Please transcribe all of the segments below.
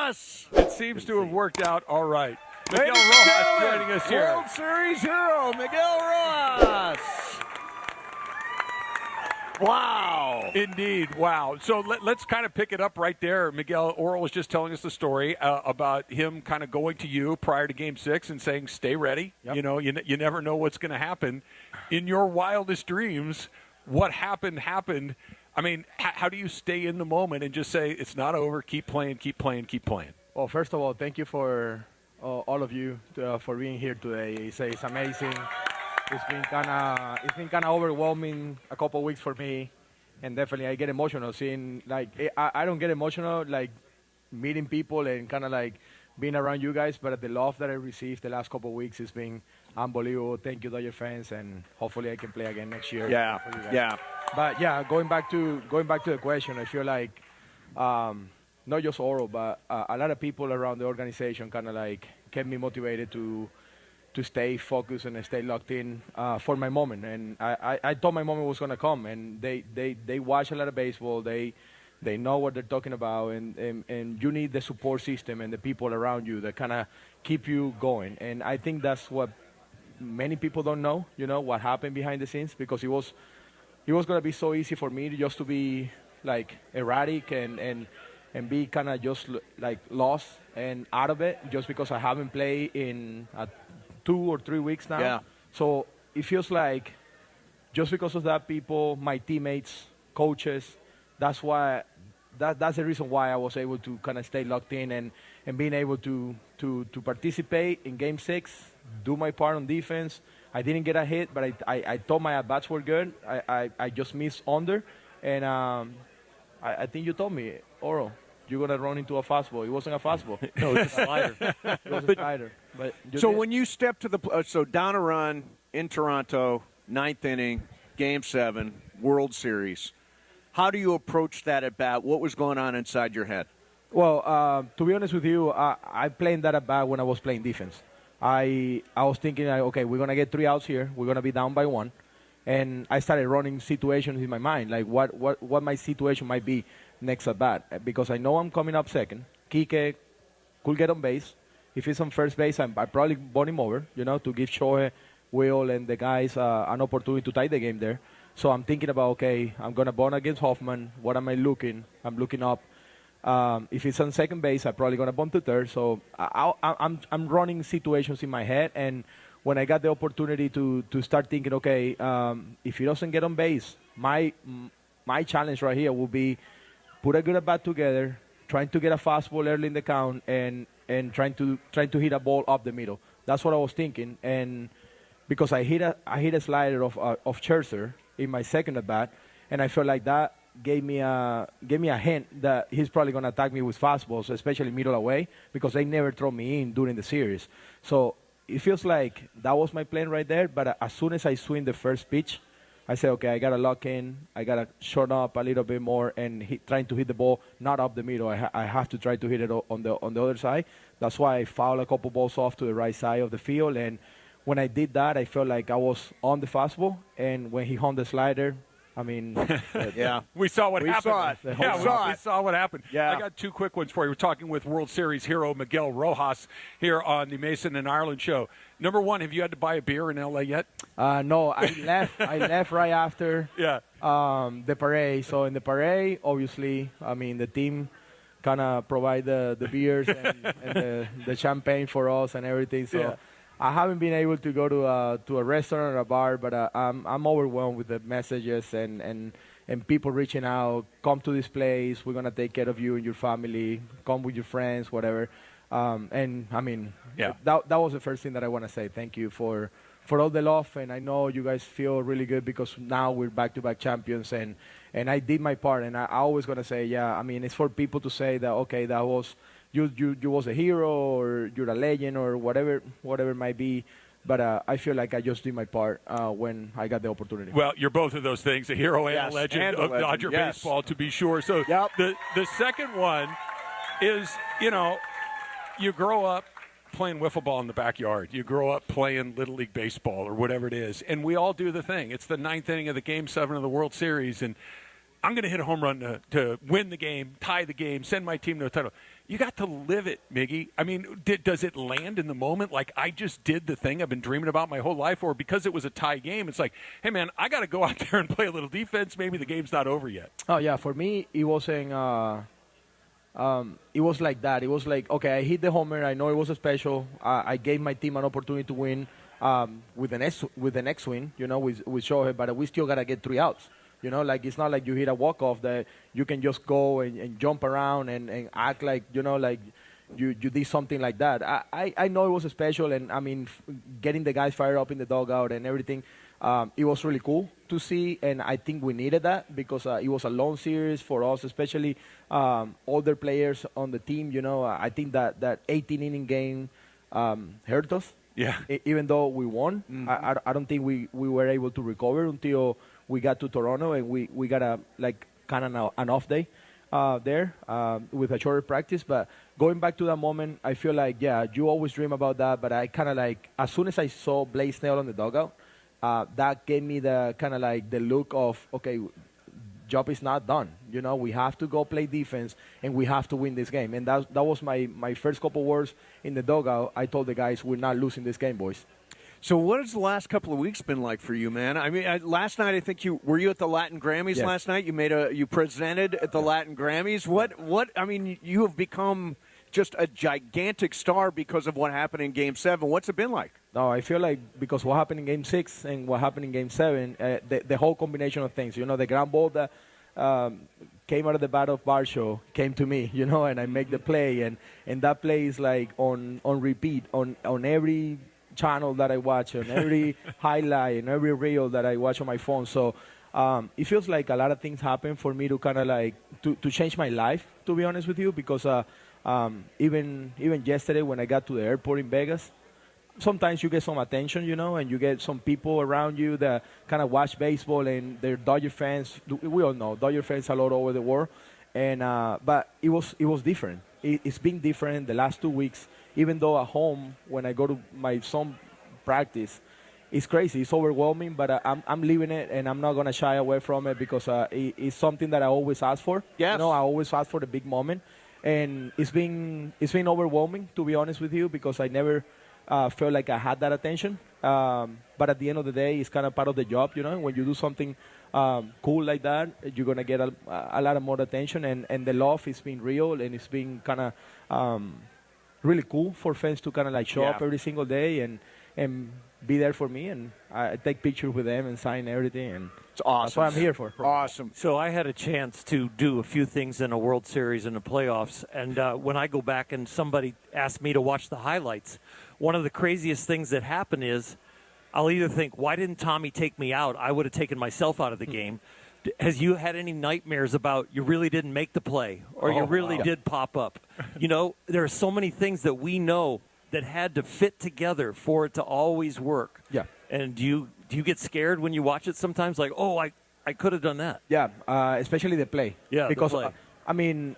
Rojas. It seems to have worked out all right. Miguel Rojas joining us here. World Series hero, Miguel Rojas. Wow. Indeed. Wow. So let's kind of pick it up right there. Miguel, Oral was just telling us the story about him kind of going to you prior to Game 6 and saying, stay ready. Yep. You know, you never know what's going to happen. In your wildest dreams, what happened. I mean, how do you stay in the moment and just say, it's not over, keep playing, keep playing, keep playing? Well, first of all, thank you for all of you for being here today. It's amazing. It's been kind of overwhelming a couple of weeks for me, and definitely I get emotional seeing, like, I don't get emotional like meeting people and kind of like being around you guys, but the love that I received the last couple of weeks has been unbelievable. Thank you, Dodger fans, and hopefully I can play again next year. Yeah, for you guys. yeah. But yeah, going back to the question, I feel like not just Oro, but a lot of people around the organization kind of like kept me motivated to stay focused and stay locked in for my moment. And I thought my moment was going to come. And they watch a lot of baseball. They know what they're talking about. And you need the support system and the people around you that kind of keep you going. And I think that's what many people don't know, you know, what happened behind the scenes. Because it was going to be so easy for me just to be, like, erratic and be kind of just, like, lost and out of it just because I haven't played in 2 or 3 weeks now. Yeah. So it feels like just because of that, people, my teammates, coaches, that's the reason why I was able to kind of stay locked in and being able to participate in Game 6, do my part on defense. I didn't get a hit, but I thought my at-bats were good. I just missed under. And I think you told me, Oro, you're going to run into a fastball. It wasn't a fastball. No, it was a slider. It was a slider. But so when you step to so down a run in Toronto, 9th inning, Game 7, World Series, how do you approach that at bat? What was going on inside your head? Well, to be honest with you, I played that at bat when I was playing defense. I was thinking, okay, we're going to get 3 outs here. We're going to be down by 1. And I started running situations in my mind, like what my situation might be next at bat. Because I know I'm coming up second. Kike could get on base. If he's on first base, I probably bought him over, you know, to give Shohei, Will, and the guys an opportunity to tie the game there. So I'm thinking about, okay, I'm going to bunt against Hoffman. What am I looking? I'm looking up. If it's on second base, I'm probably going to bunt to third. So I'm running situations in my head. And when I got the opportunity to start thinking, okay, if he doesn't get on base, my challenge right here will be put a good at-bat together, trying to get a fastball early in the count, and trying to hit a ball up the middle. That's what I was thinking. And because I hit a slider of Scherzer in my second at-bat, and I felt like that gave me a hint that he's probably going to attack me with fastballs, especially middle away, because they never throw me in during the series. So it feels like that was my plan right there. But as soon as I swing the first pitch, I said, okay, I got to lock in. I got to shorten up a little bit more and trying to hit the ball not up the middle. I have to try to hit it on the other side. That's why I fouled a couple balls off to the right side of the field. And when I did that, I felt like I was on the fastball. And when he hung the slider, I mean, yeah, we saw what happened. We saw what happened. Yeah. I got 2 quick ones for you. We're talking with World Series hero Miguel Rojas here on the Mason and Ireland show. Number 1, have you had to buy a beer in LA yet? No, I left right after the parade. So in the parade, obviously, I mean, the team kind of provide the beers and the champagne for us and everything. So. Yeah. I haven't been able to go to a restaurant or a bar, but I'm overwhelmed with the messages and people reaching out. Come to this place. We're gonna take care of you and your family. Come with your friends, whatever. And I mean, that was the first thing that I want to say. Thank you for all the love, and I know you guys feel really good because now we're back-to-back champions, and I did my part. And I always gonna say, I mean, it's for people to say that okay, that was. You was a hero or you're a legend or whatever it might be. But I feel like I just did my part when I got the opportunity. Well, you're both of those things, a hero and a legend of Dodger baseball, to be sure. So the second one is, you know, you grow up playing wiffle ball in the backyard. You grow up playing Little League baseball or whatever it is. And we all do the thing. It's the 9th inning of the Game 7 of the World Series. And I'm going to hit a home run to win the game, tie the game, send my team to a title. You got to live it, Miggy. I mean, does it land in the moment like I just did the thing I've been dreaming about my whole life? Or because it was a tie game, it's like, hey, man, I got to go out there and play a little defense. Maybe the game's not over yet. Oh, yeah. For me, it wasn't it was like that. It was like, okay, I hit the homer. I know it was a special. I gave my team an opportunity to win with the next win, you know, with Shohei, but we still got to get 3 outs. You know, like it's not like you hit a walk-off that you can just go and jump around and act like, you know, like you did something like that. I know it was a special, and, I mean, getting the guys fired up in the dugout and everything, it was really cool to see, and I think we needed that because it was a long series for us, especially older players on the team. You know, I think that 18-inning game hurt us. Yeah. Even though we won, I don't think we were able to recover until we got to Toronto, and we got a kind of an off day there with a shorter practice. But going back to that moment, I feel like, yeah, you always dream about that, but I kind of like, as soon as I saw Blake Snell on the dugout, that gave me the kind of like the look of, okay, job is not done. You know, we have to go play defense, and we have to win this game. And that was my first couple words in the dugout. I told the guys, we're not losing this game, boys. So what has the last couple of weeks been like for you, man? I mean, last night I think were you at the Latin Grammys last night? You presented at the Latin Grammys. What? I mean, you have become just a gigantic star because of what happened in Game 7. What's it been like? No, I feel like because what happened in Game 6 and what happened in Game 7, the whole combination of things. You know, the ground ball that came out of the bat of Barshow came to me, you know, and I make the play, and that play is like on repeat on every channel that I watch, on every highlight and every reel that I watch on my phone. So it feels like a lot of things happen for me to kind of like to change my life, to be honest with you, because even yesterday when I got to the airport in Vegas, sometimes you get some attention, you know, and you get some people around you that kind of watch baseball, and they're Dodger fans. We all know Dodger fans all over the world, and but it was different. It's been different the last 2 weeks. Even though at home, when I go to my son practice, it's crazy. It's overwhelming, but I'm living it, and I'm not going to shy away from it because it's something that I always ask for. Yes. You know, I always ask for the big moment, and it's been overwhelming, to be honest with you, because I never felt like I had that attention. But at the end of the day, it's kind of part of the job, you know. When you do something cool like that, you're going to get a lot of more attention, and the love has been real, and it's been kind of really cool for fans to kind of like show up every single day and be there for me, and I take pictures with them and sign everything, and it's awesome. That's what I'm here for. Awesome. So I had a chance to do a few things in a World Series and the playoffs, and when I go back and somebody asks me to watch the highlights, one of the craziest things that happen is I'll either think, why didn't Tommy take me out? I would have taken myself out of the game. Has you had any nightmares about you really didn't make the play or you really did pop up? You know, there are so many things that we know that had to fit together for it to always work. Yeah. And do you get scared when you watch it sometimes? Like, oh, I could have done that. Yeah, especially the play. Yeah, because the play. I mean,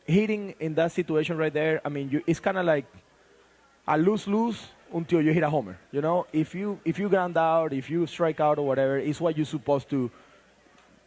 hitting in that situation right there, I mean, it's kind of like a lose-lose until you hit a homer. You know, if you ground out, if you strike out or whatever, it's what you're supposed to.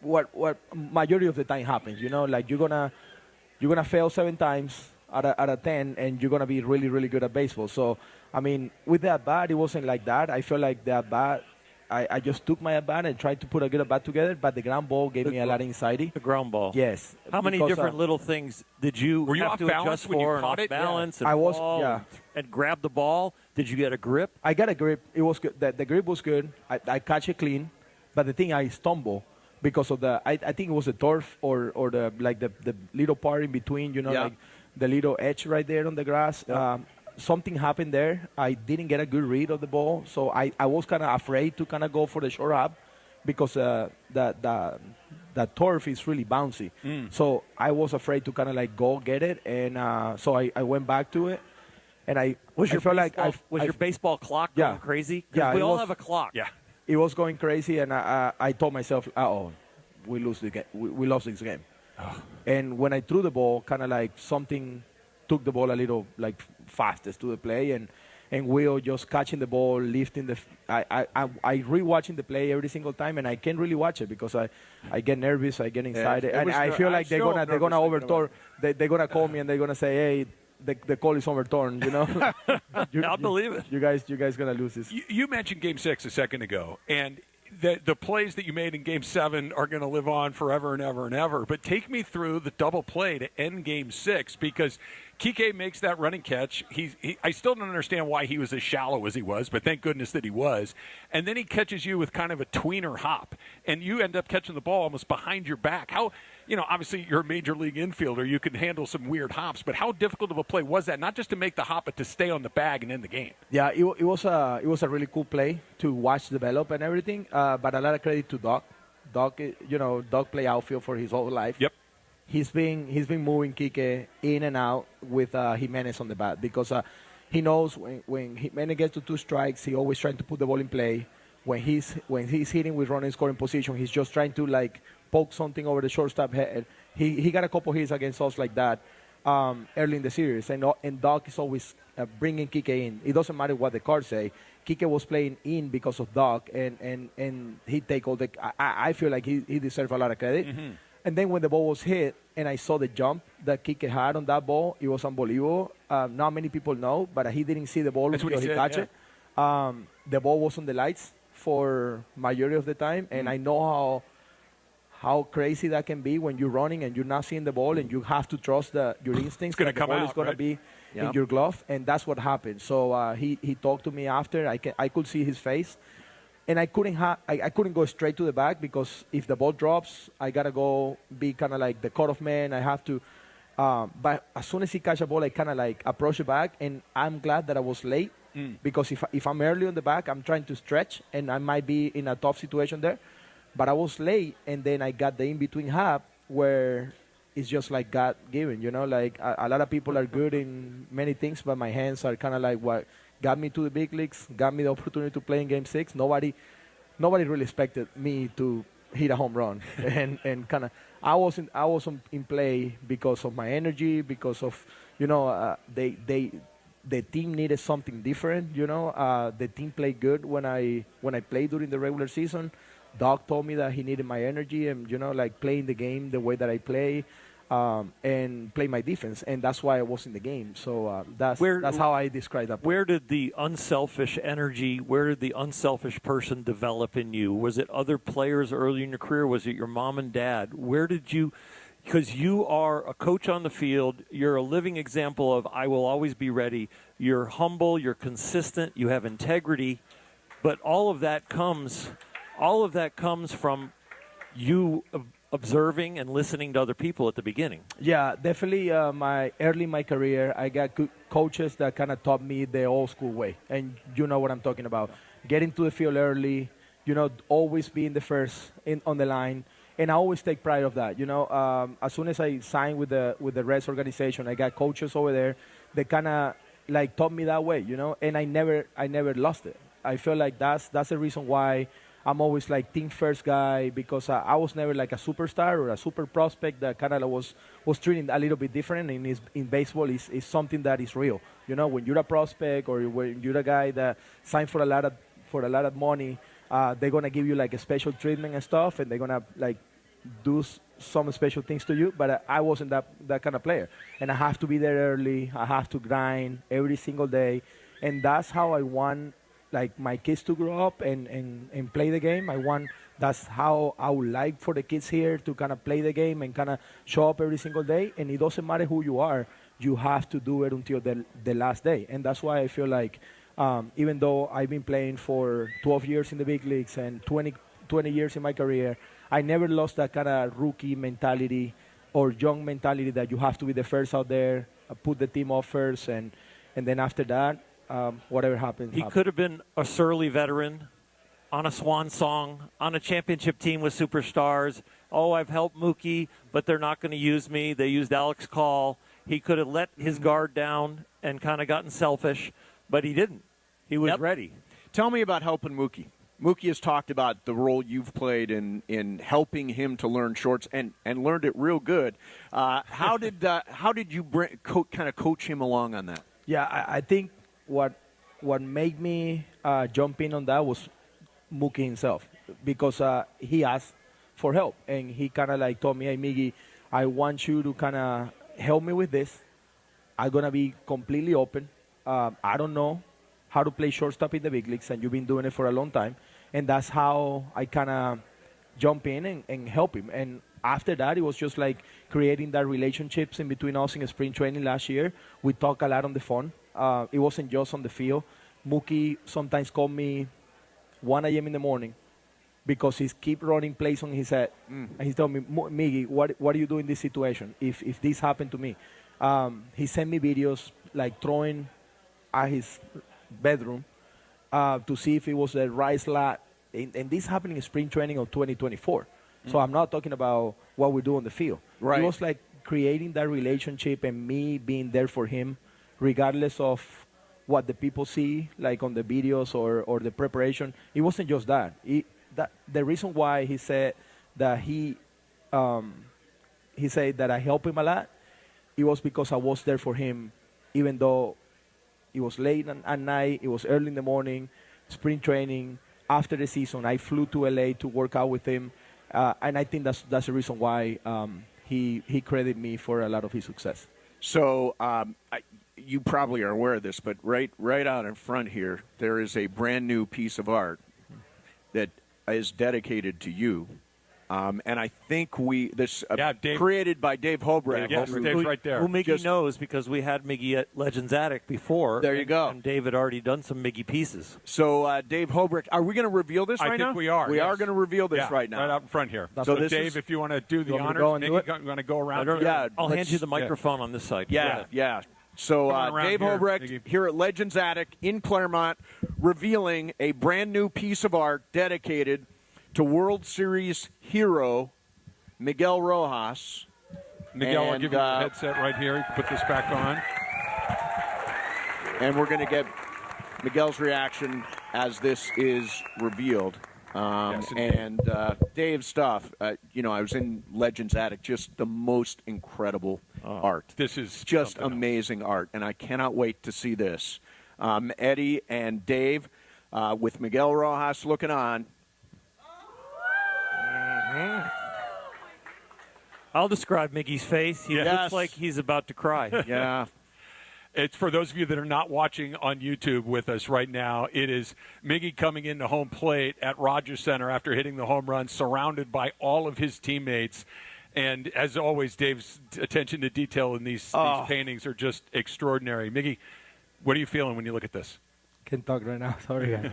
What majority of the time happens, you know, like you're gonna fail 7 times out of 10, and you're gonna be really, really good at baseball. So, I mean, with the at bat, it wasn't like that. I feel like the at bat, I just took my at bat and tried to put a good at bat together, but the ground ball gave me a lot of anxiety. The ground ball. Yes. How many different little things did you were you have off to balance adjust when you for and caught off it? balance? Yeah. And I was, fall yeah. and grab the ball? Did you get a grip? I got a grip. It was good. The grip was good. I catch it clean, but the thing I stumble. Because of I think it was the turf or the little part in between, you know, like the little edge right there on the grass. Yeah. Something happened there. I didn't get a good read of the ball, so I was kind of afraid to kind of go for the short hop because the turf is really bouncy. So I was afraid to kind of like go get it, and so I went back to it, and was your baseball clock going crazy? Yeah, we all have a clock. Yeah. It was going crazy, and I told myself, we lose the game. We lost this game. Oh. And when I threw the ball, kind of like something took the ball a little like fastest to the play, and and Will just catching the ball, lifting the. I rewatching the play every single time, and I can't really watch it because I get nervous, I get excited, and I feel like they're gonna overturn. They're gonna call me and they're gonna say, hey. The call is overturned, you know. I'll believe it. You guys gonna lose this. You mentioned Game 6 a second ago, and the plays that you made in Game 7 are going to live on forever and ever and ever. But take me through the double play to end Game 6 because Kike makes that running catch. I still don't understand why he was as shallow as he was, but thank goodness that he was. And then he catches you with kind of a tweener hop, and you end up catching the ball almost behind your back. How, obviously you're a major league infielder. You can handle some weird hops, but how difficult of a play was that? Not just to make the hop, but to stay on the bag and end the game. Yeah, it was a really cool play to watch develop and everything. But a lot of credit to Doc. Doc play outfield for his whole life. Yep. He's been moving Kike in and out with Jimenez on the bat because he knows when Jimenez gets to 2 strikes, he always trying to put the ball in play. When he's hitting with running scoring position, he's just trying to poke something over the shortstop head. He got a couple hits against us like that early in the series, and Doc is always bringing Kike in. It doesn't matter what the cards say. Kike was playing in because of Doc, and he take all the. I feel like he deserves a lot of credit. Mm-hmm. And then when the ball was hit, and I saw the jump that Kike had on that ball, it was unbelievable. Not many people know, but he didn't see the ball until he catch it. The ball was on the lights for majority of the time, and I know how crazy that can be when you're running and you're not seeing the ball, and you have to trust your instincts that the ball is going to be in your glove, and that's what happened. So he talked to me after. I could see his face. And I couldn't go straight to the back because if the ball drops, I gotta go be kind of like the cutoff man. I have to, but as soon as he catch a ball, I kind of approach the back, and I'm glad that I was late because if I'm early on the back, I'm trying to stretch, and I might be in a tough situation there. But I was late, and then I got the in between half where it's just like God given, a lot of people are good in many things, but my hands are kind of like what got me to the big leagues, got me the opportunity to play in Game 6. Nobody really expected me to hit a home run, and kind of I wasn't in play because of my energy, because of the team needed something different. The team played good when I played during the regular season. Doc told me that he needed my energy and playing the game the way that I play. And play my defense, and that's why I was in the game. So that's how I describe that. Where did the unselfish energy, where did the unselfish person develop in you? Was it other players early in your career? Was it your mom and dad? Where did you, because you are a coach on the field, you're a living example of I will always be ready. You're humble, you're consistent, you have integrity, but all of that comes from you observing and listening to other people at the beginning. Yeah, definitely. Early in my career, I got good coaches that kind of taught me the old school way, and you know what I'm talking about. Getting to the field early, always being the first on the line, and I always take pride of that. As soon as I signed with the Reds organization, I got coaches over there that kind of taught me that way, and I never lost it. I feel like that's the reason why I'm always team first guy, because I was never a superstar or a super prospect that kind of was treated a little bit different. In baseball, is something that is real. When you're a prospect or when you're a guy that signed for a lot of money, they're gonna give you a special treatment and stuff, and they're gonna do some special things to you. But I wasn't that kind of player, and I have to be there early. I have to grind every single day, and that's how I want my kids to grow up and play the game. That's how I would like for the kids here to kind of play the game and kind of show up every single day. And it doesn't matter who you are, you have to do it until the last day. And that's why I feel like even though I've been playing for 12 years in the big leagues and 20 years in my career, I never lost that kind of rookie mentality or young mentality that you have to be the first out there, put the team off first, and then after that, whatever happens. He could have been a surly veteran on a swan song, on a championship team with superstars. Oh, I've helped Mookie, but they're not going to use me. They used Alex Call. He could have let his guard down and kind of gotten selfish, but he didn't. He was ready. Tell me about helping Mookie. Mookie has talked about the role you've played in helping him to learn shorts and learned it real good. How did you kind of coach him along on that? Yeah, I think what what made me jump in on that was Mookie himself, because he asked for help, and he kind of like told me, hey, Miggy, I want you to kind of help me with this. I'm going to be completely open. I don't know how to play shortstop in the big leagues, and you've been doing it for a long time. And that's how I kind of jump in and help him. And after that, it was just like creating that relationships in between us in spring training last year. We talk a lot on the phone. It wasn't just on the field. Mookie sometimes called me 1 a.m. in the morning because he's keep running plays on his head. And he told me, Miggy, what do you do in this situation if this happened to me? He sent me videos like throwing at his bedroom to see if it was the right slot. And this happened in spring training of 2024. So I'm not talking about what we do on the field. Right. It was like creating that relationship and me being there for him, regardless of what the people see, like on the videos or the preparation. It wasn't just that. The reason why he said that he said that I help him a lot, it was because I was there for him, even though it was late at night, it was early in the morning, spring training. After the season, I flew to LA to work out with him, and I think that's the reason why he credited me for a lot of his success. So you probably are aware of this, but right out in front here, there is a brand new piece of art that is dedicated to you. And I think created by Dave Hobrecht. Yes, Dave's right there. Who Miggy knows because we had Miggy at Legends Attic before. There you go. And Dave had already done some Miggy pieces. So Dave Hobrecht, are we going to reveal this right now? I think we are. We are going to reveal this right now. Right out in front here. So Dave, if you want to do the honors, you want to go around. I'll hand you the microphone on this side. Yeah. So Dave Hobrecht here at Legends Attic in Claremont, revealing a brand new piece of art dedicated to World Series hero Miguel Rojas. Miguel, I'll give you the headset right here. You can put this back on. And we're going to get Miguel's reaction as this is revealed. And Dave's stuff, I was in Legends Attic, just the most incredible art. This is just amazing art, and I cannot wait to see this. Eddie and Dave with Miguel Rojas looking on. I'll describe Miggy's face. He looks like he's about to cry. Yeah. It's for those of you that are not watching on YouTube with us right now. It is Miggy coming into home plate at Rogers Center after hitting the home run, surrounded by all of his teammates. And as always, Dave's attention to detail in these paintings are just extraordinary. Miggy, what are you feeling when you look at this? Can't talk right now. Sorry, guys.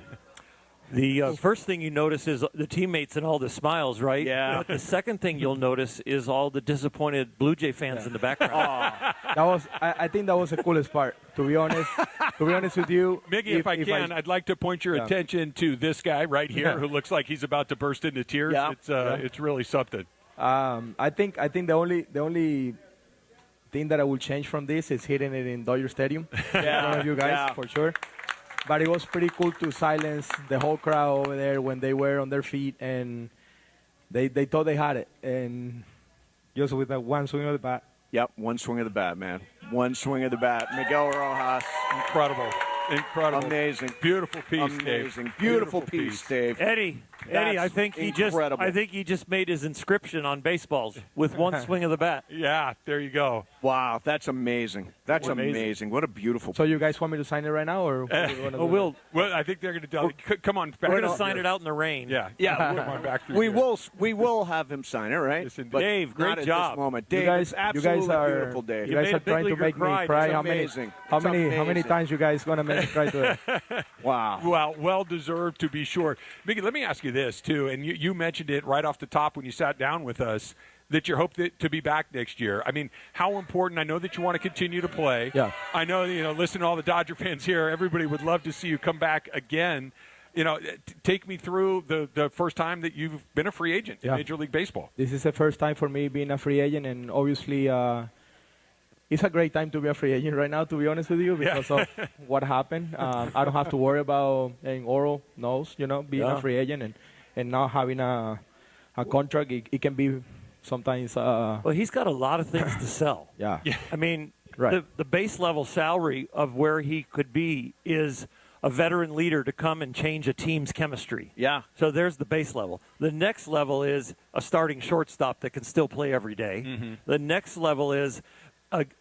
The first thing you notice is the teammates and all the smiles, right? Yeah. But the second thing you'll notice is all the disappointed Blue Jay fans in the background. I think that was the coolest part, to be honest with you. Miggy, if I can, I'd like to point your attention to this guy right here who looks like he's about to burst into tears. Yeah. It's really something. I think the only thing that I will change from this is hitting it in Dodger Stadium. One of you guys, for sure. But it was pretty cool to silence the whole crowd over there when they were on their feet and they thought they had it. And just with that one swing of the bat. Yep, one swing of the bat, man. One swing of the bat. Miguel Rojas. Incredible. Amazing. Beautiful piece, Amazing. Dave. Beautiful piece, Dave. Eddie, I think he just made his inscription on baseballs with one swing of the bat. Yeah, there you go. Wow, that's amazing. That's amazing. What a beautiful. So you guys want me to sign it right now, or? Well, I think they're going to do. Come on, we're going to sign it out in the rain. Yeah. Come on back through we will have him sign it, right? Yes, but Dave, great not job. At this moment. Dave, it's absolutely beautiful, Dave. You guys are trying to make me cry. How many times you guys going to make me cry today? Wow. Well deserved to be sure. Miggy, let me ask you this too, and you mentioned it right off the top when you sat down with us, that you hope to be back next year. I mean, how important? I know that you want to continue to play. Yeah. I know, listen to all the Dodger fans here. Everybody would love to see you come back again. Take me through the first time that you've been a free agent in Major League Baseball. This is the first time for me being a free agent, and obviously it's a great time to be a free agent right now, to be honest with you, because of what happened. I don't have to worry about getting oral nose, being a free agent and not having a contract. It can be sometimes. Well, he's got a lot of things to sell. Yeah. I mean, right. the base level salary of where he could be is a veteran leader to come and change a team's chemistry. Yeah. So there's the base level. The next level is a starting shortstop that can still play every day. Mm-hmm. The next level is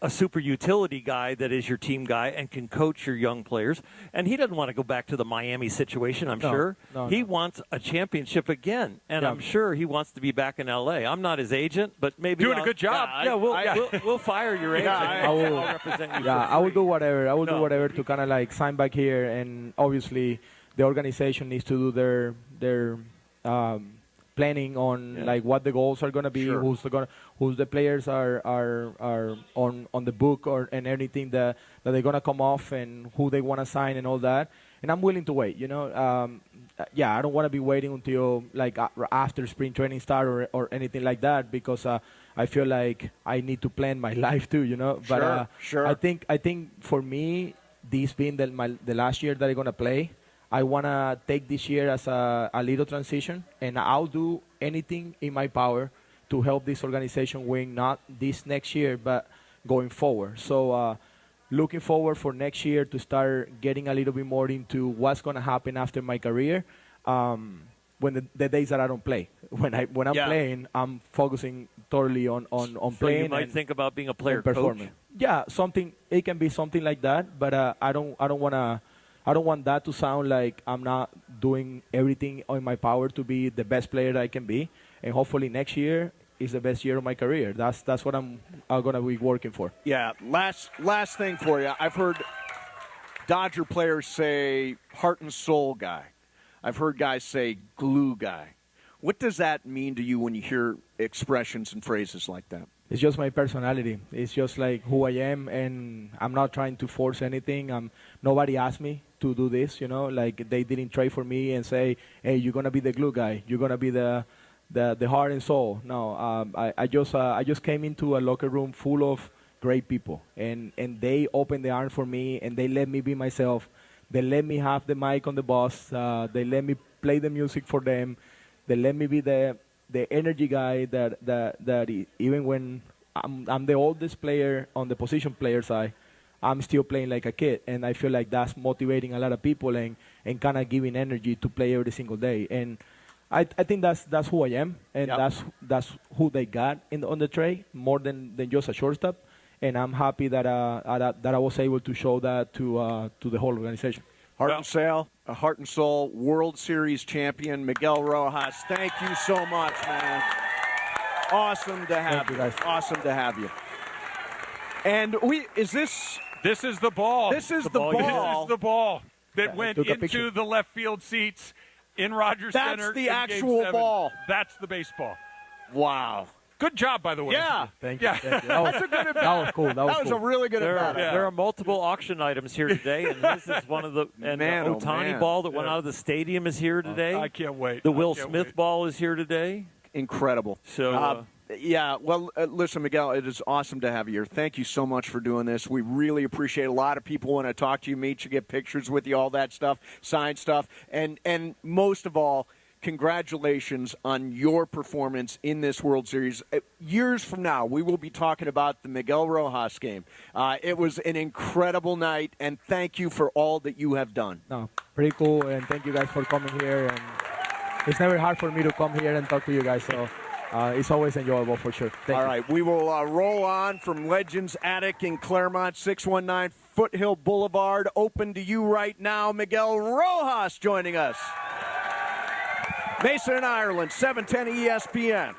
a super utility guy that is your team guy and can coach your young players. And he doesn't want to go back to the Miami situation, I'm sure. He wants a championship again. And I'm sure he wants to be back in L.A. I'm not his agent, but maybe doing a good job. We'll fire your agent. I'll represent you. I will do whatever. I will do whatever to kind of like sign back here. And obviously, the organization needs to do their planning on like what the goals are going to be, who's the players are on the book and anything that they're going to come off and who they want to sign and all that. And I'm willing to wait. I don't want to be waiting until like after spring training start or anything like that because I feel like I need to plan my life too. But I think for me, this being the last year that I'm going to play, I want to take this year as a little transition, and I'll do anything in my power to help this organization win, not this next year, but going forward. So looking forward for next year to start getting a little bit more into what's going to happen after my career when the days that I don't play. When I'm playing, I'm focusing totally on so playing. You might think about being a player coach? Yeah, it can be something like that, but I don't want that to sound like I'm not doing everything in my power to be the best player that I can be. And hopefully next year is the best year of my career. That's what I'm going to be working for. Yeah, last thing for you. I've heard Dodger players say heart and soul guy. I've heard guys say glue guy. What does that mean to you when you hear expressions and phrases like that? It's just my personality. It's just like who I am, and I'm not trying to force anything. Nobody asked me to do this, like they didn't trade for me and say, hey, you're going to be the glue guy. You're going to be the heart and soul. No, I just came into a locker room full of great people, and they opened the arms for me, and they let me be myself. They let me have the mic on the bus. They let me play the music for them. They let me be the energy guy that even when I'm the oldest player on the position player side, I'm still playing like a kid, and I feel like that's motivating a lot of people and kind of giving energy to play every single day. And I think that's who I am, and that's who they got on the trade more than just a shortstop. And I'm happy that I was able to show that to the whole organization. Heart and soul, World Series champion Miguel Rojas. Thank you so much, man. Awesome to have you. Awesome to have you. And This is the ball. This is the ball. This is the ball that went into the left field seats in Rogers Center. That's the actual ball. That's the baseball. Wow. Good job, by the way. Yeah. Thank you. That's a good that was cool. That was a really good about There are multiple auction items here today, and this is one of the Ohtani ball that went out of the stadium is here today. I can't wait. The Will Smith ball is here today. Incredible. So. Listen, Miguel, it is awesome to have you here. Thank you so much for doing this. We really appreciate it. A lot of people want to talk to you, meet you, get pictures with you, all that stuff, sign stuff. And most of all, congratulations on your performance in this World Series. Years from now, we will be talking about the Miguel Rojas game. It was an incredible night, and thank you for all that you have done. No, pretty cool, and thank you guys for coming here. And it's never hard for me to come here and talk to you guys, so it's always enjoyable for sure. Thank you. All right, we will roll on from Legends Attic in Claremont, 619 Foothill Boulevard. Open to you right now. Miguel Rojas joining us. Mason and Ireland, 710 ESPN.